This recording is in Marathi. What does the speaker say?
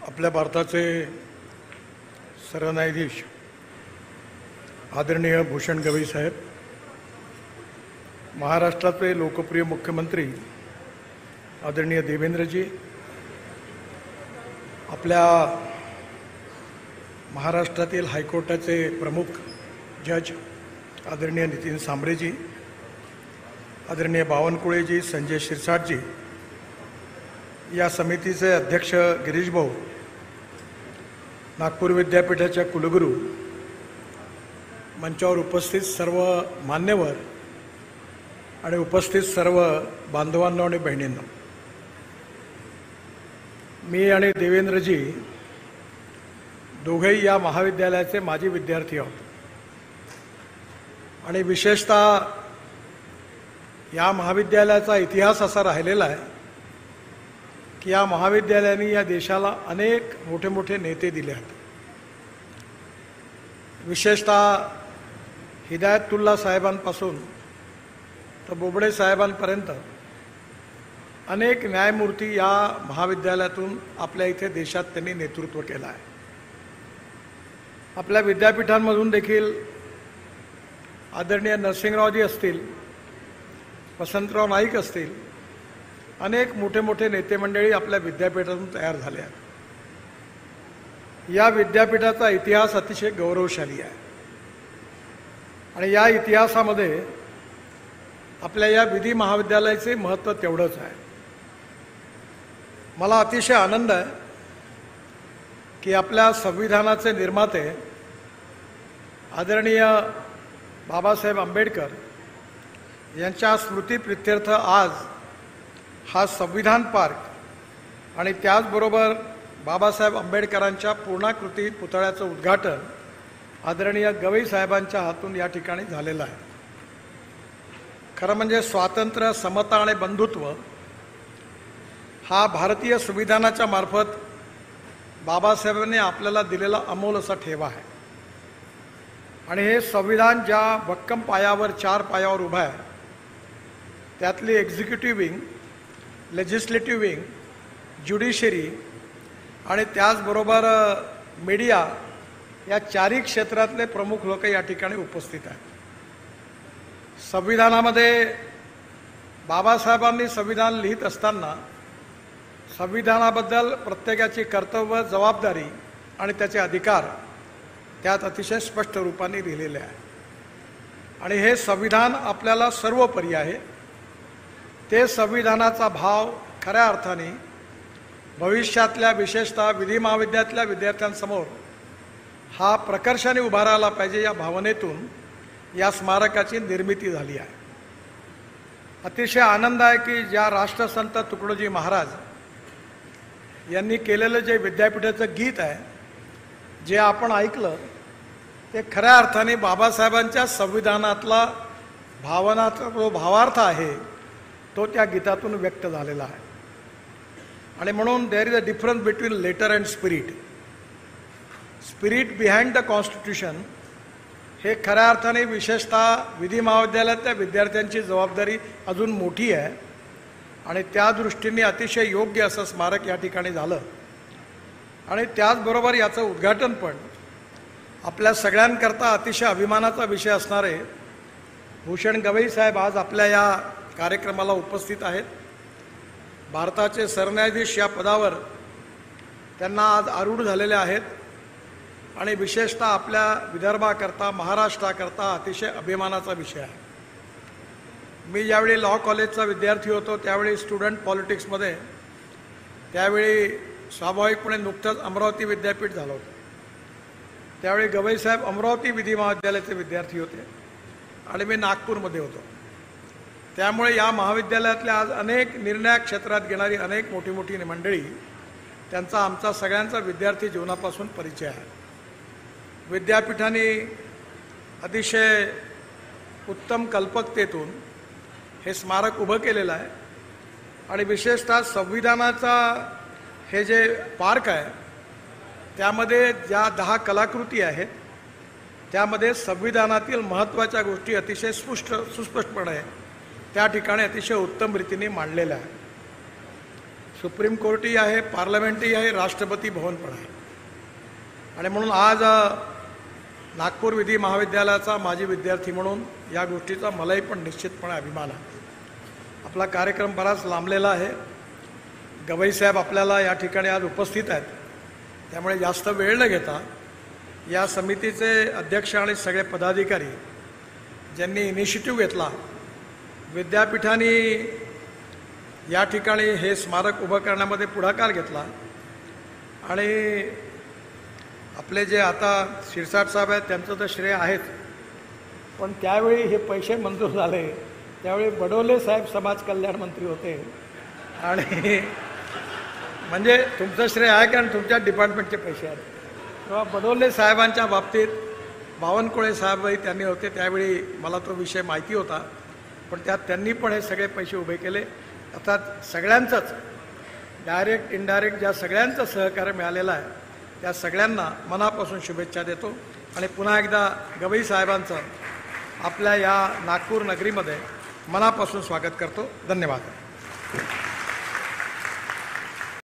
आपल्या भारताचे सरन्यायाधीश आदरणीय भूषण गवई साहेब, महाराष्ट्राचे लोकप्रिय मुख्यमंत्री आदरणीय देवेंद्रजी, आपल्या महाराष्ट्रातील हायकोर्टाचे प्रमुख जज आदरणीय नितीन सांबरेजी, आदरणीय बावनकुळेजी, संजय शिरसाटजी, या समितीचे अध्यक्ष गिरीश भाऊ, नागपूर विद्यापीठाच्या कुलगुरू, मंचावर उपस्थित सर्व मान्यवर आणि उपस्थित सर्व बांधवांनो आणि बहिणींनो, मी आणि देवेंद्रजी दोघेही या महाविद्यालयाचे माजी विद्यार्थी आहोत आणि विशेषतः या महाविद्यालयाचा इतिहास असा राहिलेला आहे की या महाविद्यालयाने या देशाला अनेक मोठे मोठे नेते दिले आहेत। विशेषतः हिदायतुल्ला साहेबांपासून तर बोबडे साहेबांपर्यंत अनेक न्यायमूर्ती या महाविद्यालयातून आपल्या इथे देशात त्यांनी नेतृत्व केलं आहे। आपल्या विद्यापीठांमधून देखील आदरणीय नरसिंगरावजी असतील, वसंतराव नाईक असतील, अनेक मोठे मोठे नेते मंडळी आपल्या विद्यापीठातून तयार झाले आहेत। या विद्यापीठाचा इतिहास अतिशय गौरवशाली आहे आणि या इतिहासामध्ये आपल्या या विधी महाविद्यालयाचे महत्त्व तेवढंच आहे। मला अतिशय आनंद आहे की आपल्या संविधानाचे निर्माते आदरणीय बाबासाहेब आंबेडकर यांच्या स्मृतिप्रित्यर्थ आज हा संविधान पार्क आणि त्याचबरोबर बाबासाहेब आंबेडकरांच्या पूर्णाकृती पुतळ्याचं उद्घाटन आदरणीय गवई साहेबांच्या हातून या ठिकाणी झालेलं आहे। खरं म्हणजे स्वातंत्र्य, समता आणि बंधुत्व हा भारतीय संविधानाच्या मार्फत बाबासाहेबांनी आपल्याला दिलेला अमोल असा ठेवा आहे आणि हे संविधान ज्या भक्कम पायावर, 4 पायावर उभं आहे, त्यातली executive wing, legislative wing, judiciary आणि त्याचबरोबर मीडिया, या 4ही क्षेत्रातले प्रमुख लोक या ठिकाणी उपस्थित आहेत। संविधानामध्ये बाबासाहेबांनी संविधान लिहित असताना संविधानाबद्दल प्रत्येकाची कर्तव्य, जबाबदारी आणि त्याचे अधिकार त्यात अतिशय स्पष्ट रूपाने लिहिलेले आहे आणि हे संविधान आपल्याला सर्वोपरी आहे। ते संविधानाचा भाव खऱ्या अर्थाने भविष्यातल्या विशेषतः विधी महाविद्यालयातल्या विद्यार्थ्यांसमोर हा प्रकर्षाने उभा राहिला पाहिजे, या भावनेतून या स्मारकाची निर्मिती झाली आहे। अतिशय आनंद आहे की ज्या राष्ट्रसंत तुकडोजी महाराज यांनी केलेलं जे विद्यापीठाचं गीत आहे, जे आपण ऐकलं, ते खऱ्या अर्थाने बाबासाहेबांच्या संविधानातला भावनाचा जो भावार्थ आहे तो त्या गीतातून व्यक्त झालेला आहे आणि म्हणून there is a difference between letter and spirit. Spirit behind the constitution हे खऱ्या अर्थाने विशेषतः विधी महाविद्यालयातल्या विद्यार्थ्यांची जबाबदारी अजून मोठी आहे आणि त्या दृष्टीने अतिशय योग्य असं स्मारक या ठिकाणी झालं आणि त्याचबरोबर याचं उद्घाटन पण आपल्या सगळ्यांकरता अतिशय अभिमानाचा विषय असणारे भूषण गवई साहेब आज आपल्या या कार्यक्रमाला उपस्थित आहेत। भारताचे सरन्यायाधीश या पदावर त्यांना आज आरूढ झालेले आहेत आणि विशेषतः आपल्या विदर्भाकरता, महाराष्ट्राकरता अतिशय अभिमानाचा विषय आहे। मी ज्यावेळी लॉ कॉलेजचा विद्यार्थी होतो त्यावेळी स्टुडंट पॉलिटिक्समध्ये, त्यावेळी स्वाभाविकपणे नुकतंच अमरावती विद्यापीठ झालं होतं, त्यावेळी गवई साहेब अमरावती विधी महाविद्यालयाचे विद्यार्थी होते आणि मी नागपूरमध्ये होतो। त्यामुळे या महाविद्यालयातल्या आज अनेक निर्णायक क्षेत्रात घेणारी अनेक मोठी मोठी मंडळी, त्यांचा आमचा सगळ्यांचा विद्यार्थी जीवनापासून परिचय आहे। विद्यापीठाने अतिशय उत्तम कल्पकतेतून हे स्मारक उभं केलेलं आहे आणि विशेषतः संविधानाचा हे जे पार्क आहे त्यामध्ये ज्या 10 कलाकृती आहेत त्यामध्ये संविधानातील महत्त्वाच्या गोष्टी अतिशय सुस्पष्टपणे त्या ठिकाणी अतिशय उत्तम रीतीने मांडलेल्या आहे। सुप्रीम कोर्टही आहे, पार्लमेंटही आहे, राष्ट्रपती भवन पण आहे. आणि म्हणून आज नागपूर विधी महाविद्यालयाचा माजी विद्यार्थी म्हणून या गोष्टीचा मलाही पण निश्चितपणे अभिमान आहे. आपला कार्यक्रम बराच लांबलेला आहे. गवई साहेब आपल्याला या ठिकाणी आज उपस्थित आहेत, त्यामुळे जास्त वेळ न घेता या समितीचे अध्यक्ष आणि सगळे पदाधिकारी ज्यांनी इनिशिएटिव्ह घेतला, विद्यापीठाने या ठिकाणी हे स्मारक उभं करण्यामध्ये पुढाकार घेतला आणि आपले जे आता शिरसाट साहेब आहेत त्यांचं तर श्रेय आहेच, पण त्यावेळी हे पैसे मंजूर झाले त्यावेळी बडोले साहेब समाज कल्याण मंत्री होते. आणि म्हणजे तुमचं श्रेय आहे कारण तुमच्या डिपार्टमेंटचे पैसे आहेत. तेव्हा बडोले साहेबांच्या बाबतीत बावनकुळे साहेबही त्यांनी होते, त्यावेळी मला तो विषय माहिती होता, पण त्यात त्यांनी पण हे सगळे पैसे उभे केले. अर्थात सगळ्यांचंच डायरेक्ट इनडायरेक्ट ज्या सगळ्यांचं सहकार्य मिळालेलं आहे त्या सगळ्यांना मनापासून शुभेच्छा देतो आणि पुन्हा एकदा गवई साहेबांचं आपल्या या नागपूर नगरीमध्ये मनापासून स्वागत करतो. धन्यवाद.